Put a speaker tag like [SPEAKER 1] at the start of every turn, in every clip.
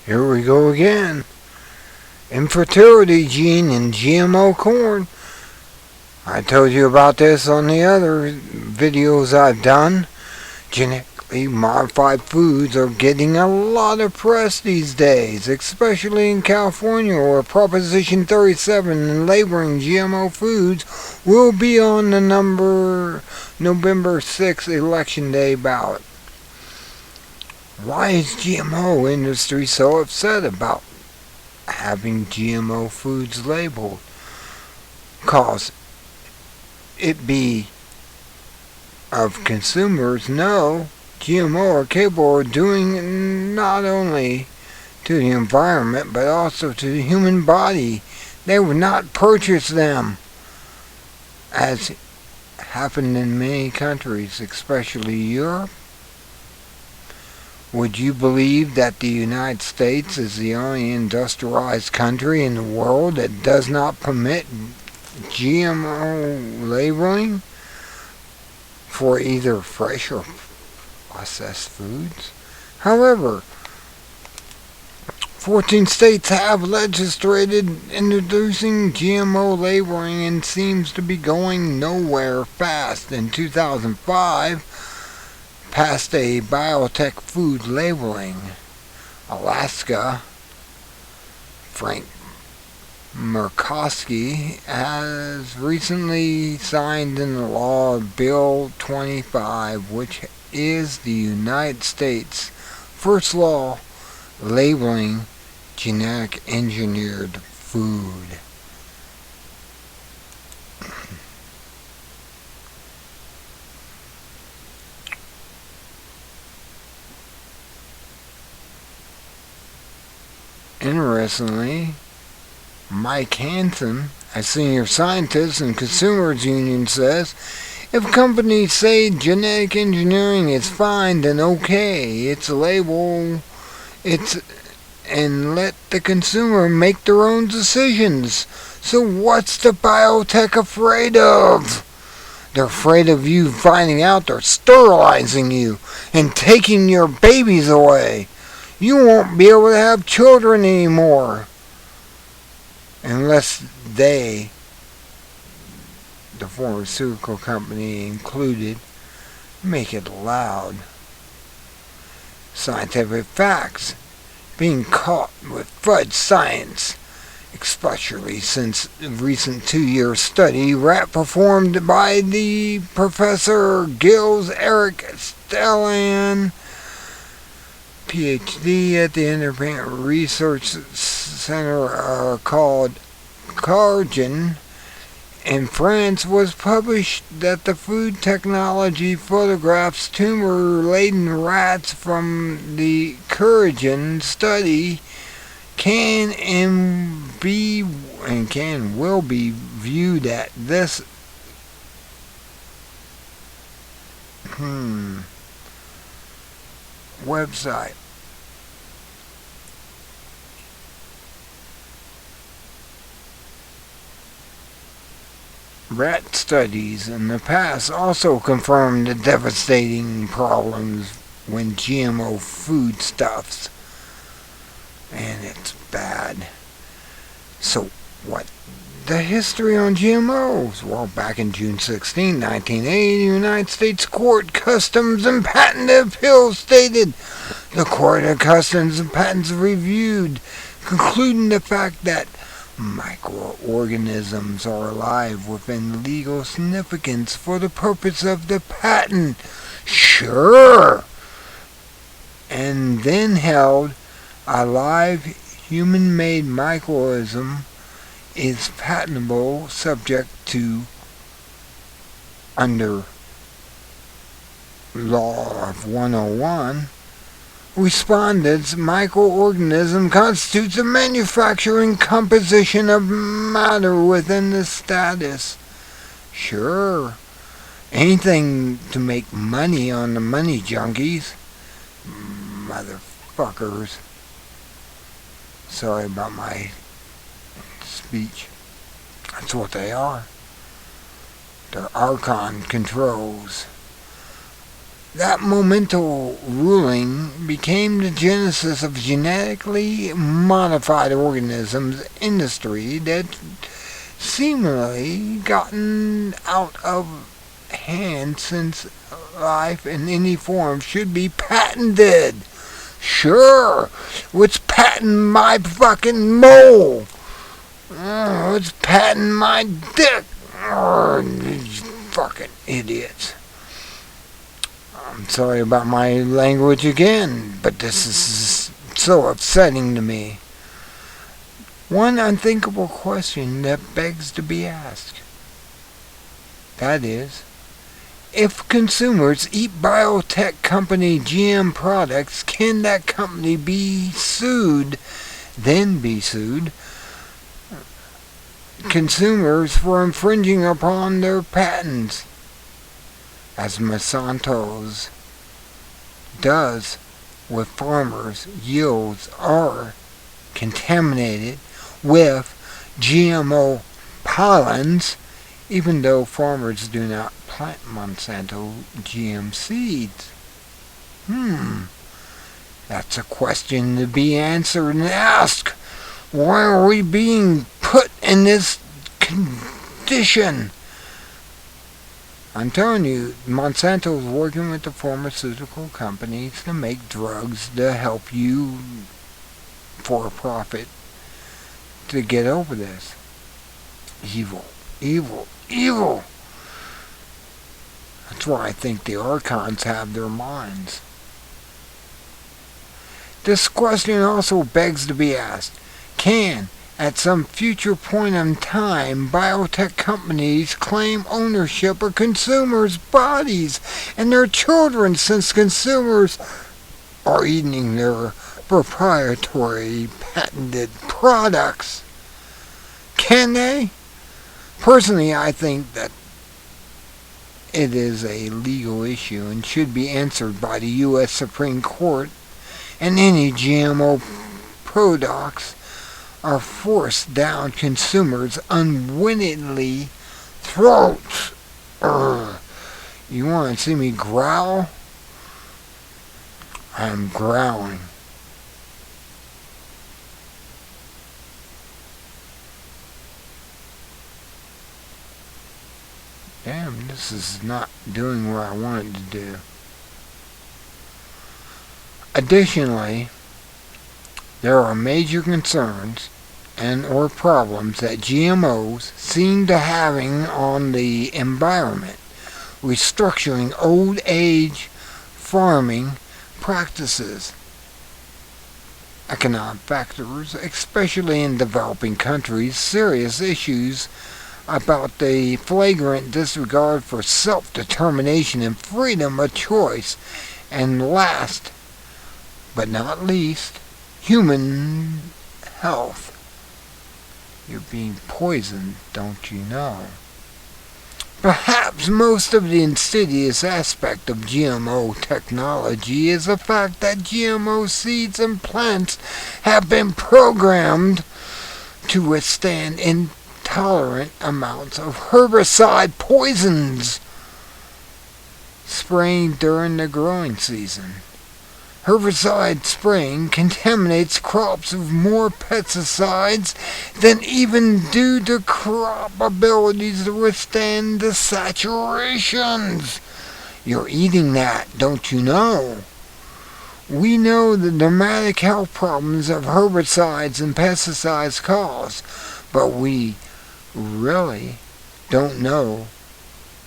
[SPEAKER 1] Here we go again. Infertility gene in GMO corn. I told you about this on the other videos I've done. Genetically modified foods are getting a lot of press these days, especially in California, where Proposition 37 and labeling GMO foods will be on the November 6th Election Day ballot. Why is GMO industry so upset about having GMO foods labeled? Cause it be of consumers know GMO are capable of doing not only to the environment but also to the human body. They would not purchase them, as happened in many countries, especially Europe. Would you believe that the United States is the only industrialized country in the world that does not permit GMO labeling for either fresh or processed foods? However, 14 states have legislated introducing GMO labeling and seems to be going nowhere fast. In 2005, passed a biotech food labeling. Alaska, Frank Murkowski has recently signed into law Bill 25, which is the United States' first law labeling genetic engineered food. Interestingly, Mike Hansen, a senior scientist in Consumers Union, says, if companies say genetic engineering is fine, then okay, it's a label, and let the consumer make their own decisions. So what's the biotech afraid of? They're afraid of you finding out they're sterilizing you and taking your babies away. You won't be able to have children anymore unless they, the pharmaceutical company included, make it allowed. Scientific facts being caught with fudge science, especially since the recent 2-year study performed by the Professor Gilles Eric Stellan, PhD at the Independent Research Center called Cargen in France, was published that the food technology photographs tumor-laden rats from the Cargen study can will be viewed at this website. Rat studies in the past also confirmed the devastating problems when GMO foodstuffs, and it's bad. So what? The history on GMOs. Well, back in June 16, 1980, the United States Court Customs and Patent Appeals stated the Court of Customs and Patents reviewed, concluding the fact that microorganisms are alive within legal significance for the purpose of the patent. Sure. And then held a live human-made microorganism is patentable subject to, under Law of 101, respondents' microorganism constitutes a manufacturing composition of matter within the status. Sure, anything to make money on the money junkies. Motherfuckers. Sorry about my speech. That's what they are. They're Archon controls. That monumental ruling became the genesis of genetically modified organisms industry that seemingly gotten out of hand since life in any form should be patented. Sure, let's patent my fucking mole. Let's patent my dick. These fucking idiots. I'm sorry about my language again, but this is so upsetting to me. One unthinkable question that begs to be asked. That is, if consumers eat biotech company GM products, can that company be sued, consumers for infringing upon their patents, as Monsanto's does with farmers' yields are contaminated with GMO pollens, even though farmers do not plant Monsanto GM seeds? That's a question to be answered and asked. Why are we being put in this condition? I'm telling you, Monsanto is working with the pharmaceutical companies to make drugs to help you for a profit to get over this. Evil, evil, evil. That's why I think the archons have their minds. This question also begs to be asked. Can, at some future point in time, biotech companies claim ownership of consumers' bodies and their children, since consumers are eating their proprietary patented products? Can they? Personally, I think that it is a legal issue and should be answered by the U.S. Supreme Court, and any GMO products are forced down consumers' unwittingly throats. You want to see me growl? I'm growling. Damn, this is not doing what I wanted to do. Additionally, there are major concerns and or problems that GMOs seem to having on the environment, restructuring old age farming practices, economic factors, especially in developing countries, serious issues about the flagrant disregard for self-determination and freedom of choice, and last but not least, human health. You're being poisoned, don't you know? Perhaps most of the insidious aspect of GMO technology is the fact that GMO seeds and plants have been programmed to withstand intolerant amounts of herbicide poisons spraying during the growing season. Herbicide spraying contaminates crops with more pesticides than even due to crop abilities to withstand the saturations. You're eating that, don't you know? We know the dramatic health problems of herbicides and pesticides cause, but we really don't know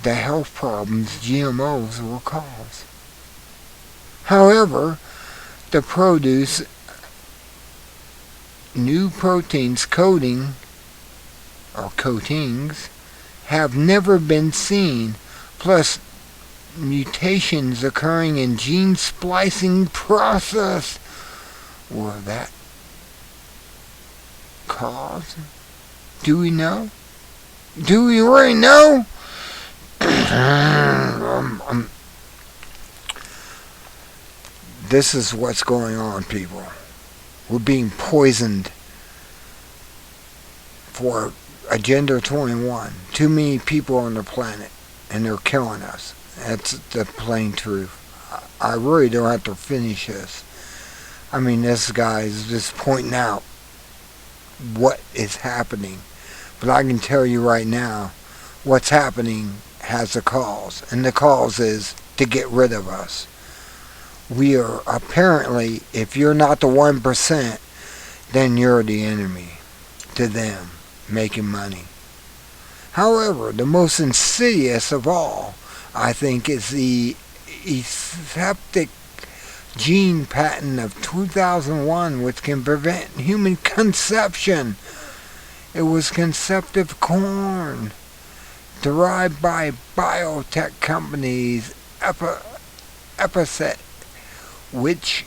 [SPEAKER 1] the health problems GMOs will cause. However, the produce new proteins coatings have never been seen, plus mutations occurring in gene splicing process. Will that cause? Do we know? Do we really know? This is what's going on, people. We're being poisoned for Agenda 21. Too many people on the planet, and they're killing us. That's the plain truth. I really don't have to finish this. I mean, this guy is just pointing out what is happening. But I can tell you right now, what's happening has a cause. And the cause is to get rid of us. We are apparently, if you're not the 1%, then you're the enemy to them making money. However, the most insidious of all, I think, is the aseptic gene patent of 2001, which can prevent human conception. It was conceptive corn derived by biotech companies Epicet, which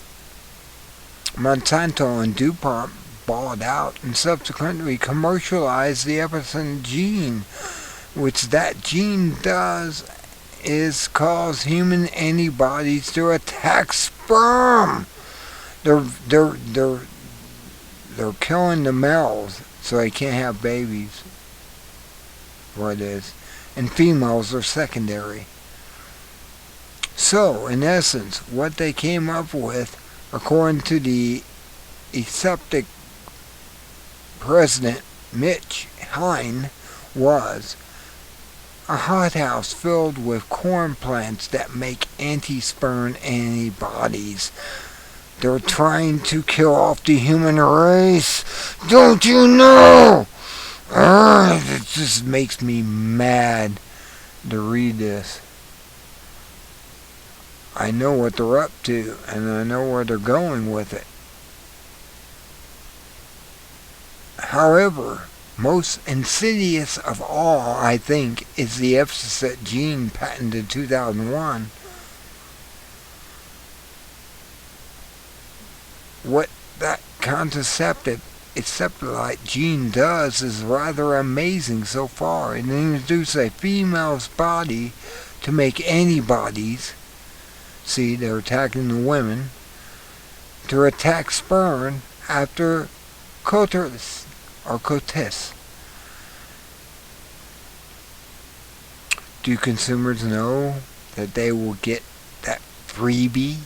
[SPEAKER 1] Monsanto and DuPont bought out and subsequently commercialized the Epicet gene, which that gene does is cause human antibodies to attack sperm. They're killing the males so they can't have babies. What it is. And females are secondary. So, in essence, what they came up with, according to the aseptic president, Mitch Hine, was a hothouse filled with corn plants that make anti-sperm antibodies. They're trying to kill off the human race. Don't you know? It just makes me mad to read this. I know what they're up to, and I know where they're going with it. However, most insidious of all, I think, is the Epicet gene patented in 2001. What that contraceptive Infertility gene does is rather amazing so far. It introduces a female's body to make antibodies. See, they're attacking the women to attack sperm after coitus or coitus. Do consumers know that they will get that freebie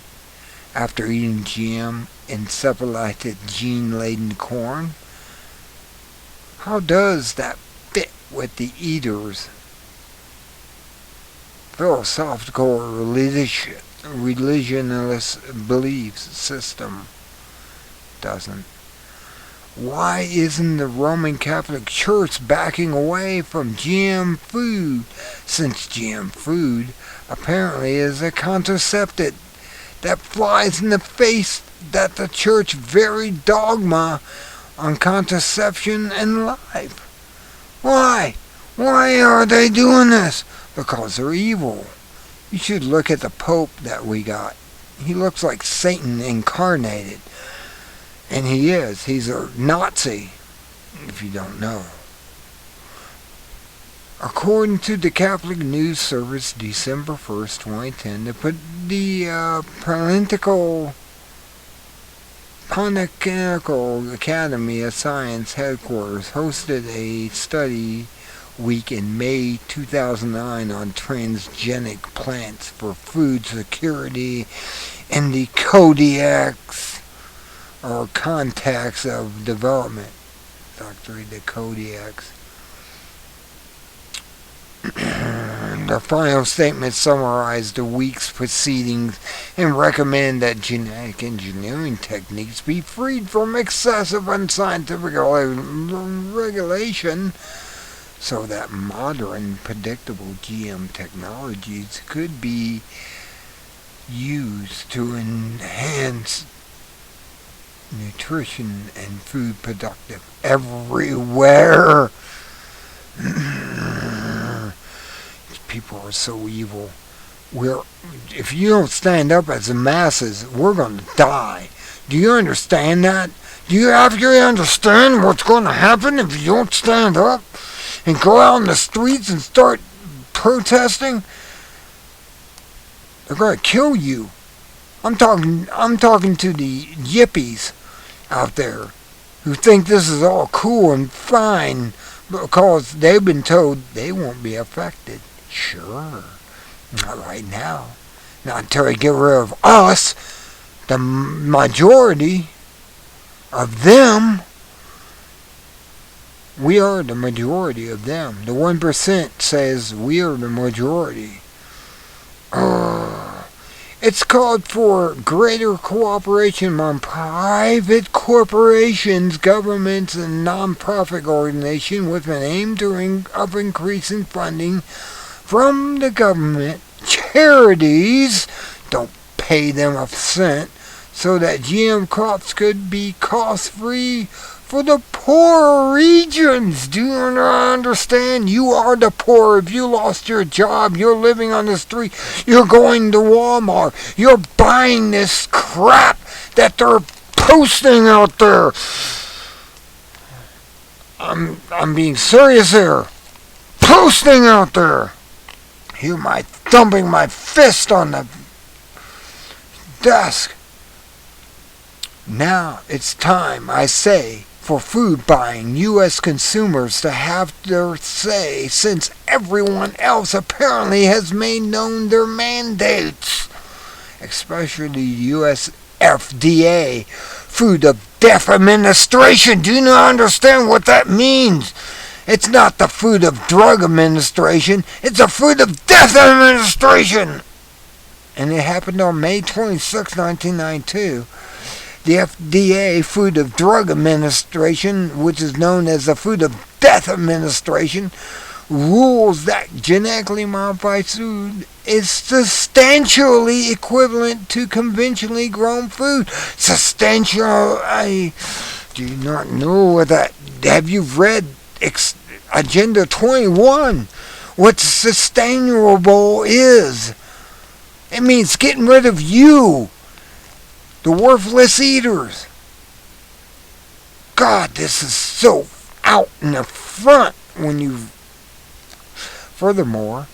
[SPEAKER 1] after eating GM encephalitic gene-laden corn? How does that fit with the eater's philosophical religionist belief system? Doesn't. Why isn't the Roman Catholic Church backing away from GM food, since GM food apparently is a contraceptive that flies in the face that the church very dogma on contraception and life? Why? Why are they doing this? Because they're evil. You should look at the Pope that we got. He looks like Satan incarnated. And he is. He's a Nazi, if you don't know. According to the Catholic News Service, December 1st, 2010, the Pontifical Academy of Science headquarters hosted a study week in May 2009 on transgenic plants for food security in the Codex or context of development. Doctor, the Codex. The final statement summarized the week's proceedings and recommended that genetic engineering techniques be freed from excessive unscientific regulation so that modern, predictable GM technologies could be used to enhance nutrition and food productive everywhere. People are so evil. If you don't stand up as the masses, we're going to die. Do you understand that? Do you actually understand what's going to happen if you don't stand up and go out in the streets and start protesting? They're going to kill you. I'm talking to the yippies out there who think this is all cool and fine because they've been told they won't be affected. Sure, not right now. Not until they get rid of us, the majority of them. We are the majority of them. The 1% says we are the majority. It's called for greater cooperation among private corporations, governments, and non-profit organizations with an aim of increasing funding from the government. Charities don't pay them a cent so that GM crops could be cost-free for the poor regions. Do you understand? You are the poor. If you lost your job, you're living on the street, you're going to Walmart, you're buying this crap that they're posting out there. I'm being serious here. Posting out there. Hear my thumping my fist on the desk. Now it's time, I say, for food buying U.S. consumers to have their say, since everyone else apparently has made known their mandates, especially the U.S. FDA, Food of Death Administration. Do you not understand what that means? It's not the Food of Drug Administration, it's the Food of Death Administration! And it happened on May 26, 1992. The FDA, Food of Drug Administration, which is known as the Food of Death Administration, rules that genetically modified food is substantially equivalent to conventionally grown food. Substantial, I do not know what that. Have you read Agenda 21? What sustainable is? It means getting rid of you. The worthless eaters. God, this is so out in the front when you... Furthermore,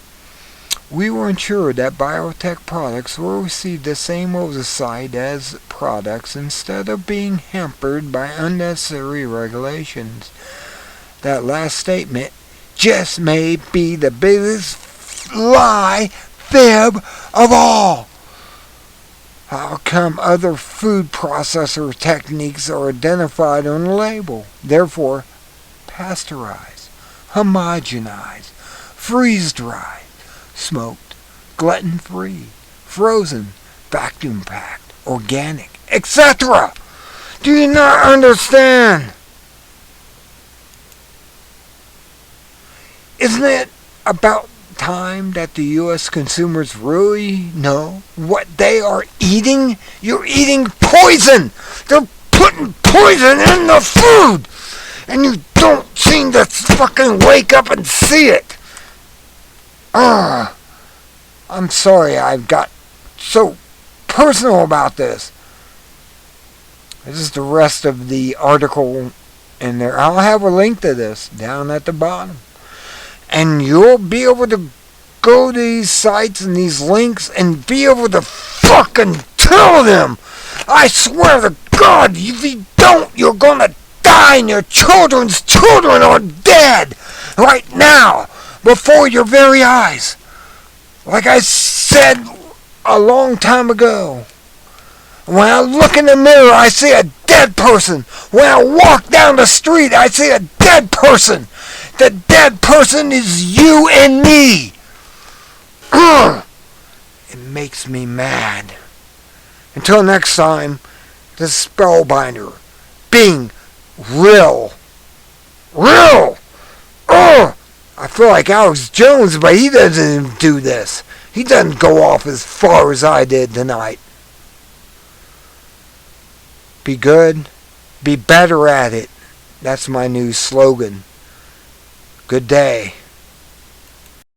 [SPEAKER 1] we will ensure that biotech products will receive the same oversight as products instead of being hampered by unnecessary regulations. That last statement just may be the biggest lie, fib of all. How come other food processor techniques are identified on the label? Therefore, pasteurized, homogenized, freeze-dried, smoked, gluten-free, frozen, vacuum-packed, organic, etc. Do you not understand? Isn't it about time that the U.S. consumers really know what they are eating? You're eating poison! They're putting poison in the food! And you don't seem to fucking wake up and see it! I'm sorry I've got so personal about this. This is the rest of the article in there. I'll have a link to this down at the bottom. And you'll be able to go to these sites and these links and be able to fucking tell them. I swear to God, if you don't, you're gonna die and your children's children are dead right now before your very eyes. Like I said a long time ago, when I look in the mirror, I see a dead person. When I walk down the street, I see a dead person. The dead person is you and me. It makes me mad. Until next time, the Spellbinder being real. Real! I feel like Alex Jones, but he doesn't do this. He doesn't go off as far as I did tonight. Be good. Be better at it. That's my new slogan. Good day.